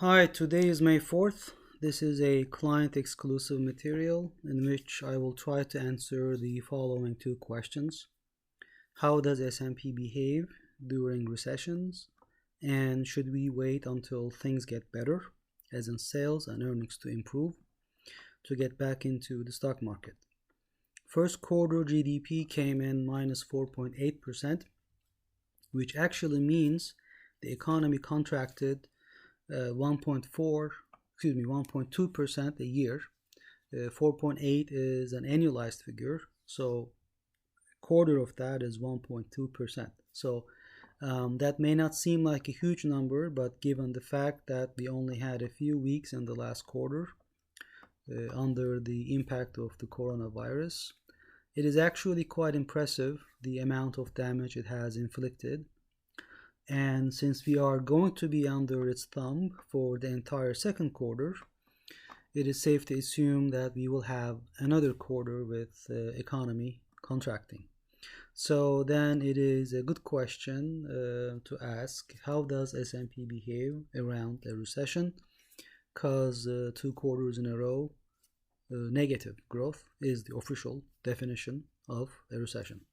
Hi, today is May 4th. This is a client exclusive material in which I will try to answer the following two questions. How does S&P behave during recessions? And should we wait until things get better, as in sales and earnings to improve, to get back into the stock market? First quarter GDP came in minus 4.8%, which actually means the economy contracted 1.2% a year. 4.8 is an annualized figure, so a quarter of that is 1.2%. So that may not seem like a huge number, but given the fact that we only had a few weeks in the last quarter under the impact of the coronavirus, it is actually quite impressive the amount of damage it has inflicted. And since we are going to be under its thumb for the entire second quarter, it is safe to assume that we will have another quarter with economy contracting. So then it is a good question to ask, how does S&P behave around a recession? Because 2 quarters in a row, negative growth is the official definition of a recession.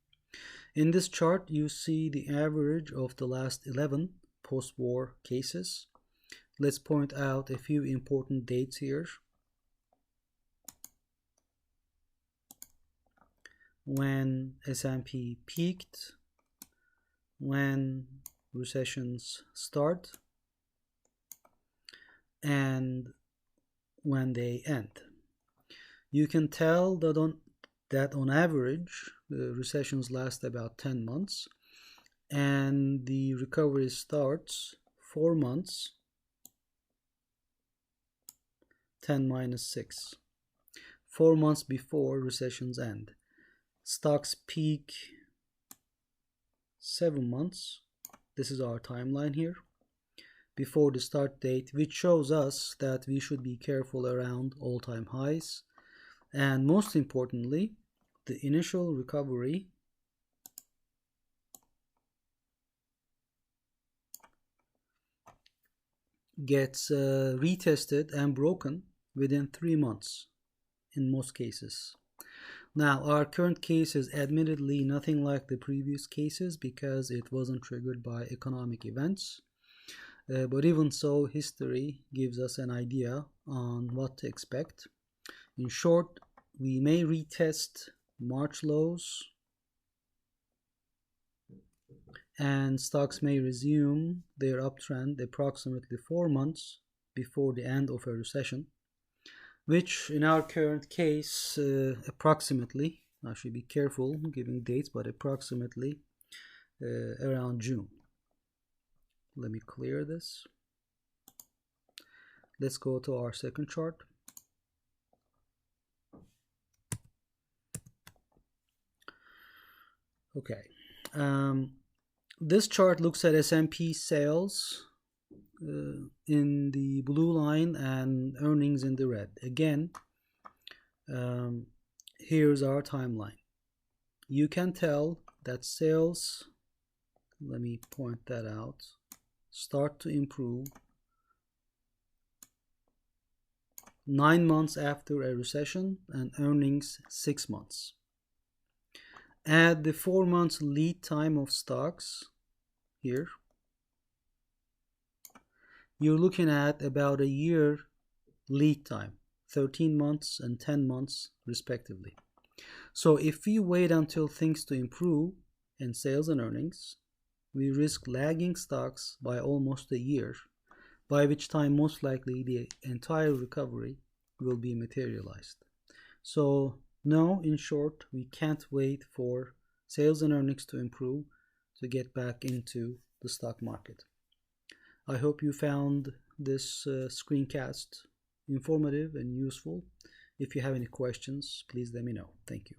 In this chart, you see the average of the last 11 post-war cases. Let's point out a few important dates here. When S&P peaked, when recessions start, and when they end. You can tell that on average, recessions last about 10 months, and the recovery starts 4 months, 10 minus 6, 4 months before recessions end. Stocks peak 7 months, this is our timeline here, before the start date, which shows us that we should be careful around all-time highs. And most importantly, the initial recovery gets retested and broken within 3 months in most cases. Now, our current case is admittedly nothing like the previous cases because it wasn't triggered by economic events. But even so, history gives us an idea on what to expect. In short, we may retest March lows, and stocks may resume their uptrend approximately 4 months before the end of a recession, which in our current case, approximately, I should be careful giving dates, but approximately around June. Let me clear this. Let's go to our second chart. Okay, this chart looks at S&P sales in the blue line and earnings in the red. Again, here's our timeline. You can tell that sales, let me point that out, start to improve 9 months after a recession and earnings 6 months. Add the 4 months lead time of stocks here. You're looking at about a year lead time, 13 months and 10 months respectively. So if we wait until things to improve in sales and earnings, we risk lagging stocks by almost a year, by which time most likely the entire recovery will be materialized. So no, in short, we can't wait for sales and earnings to improve to get back into the stock market. I hope you found this screencast informative and useful. If you have any questions, please let me know. Thank you.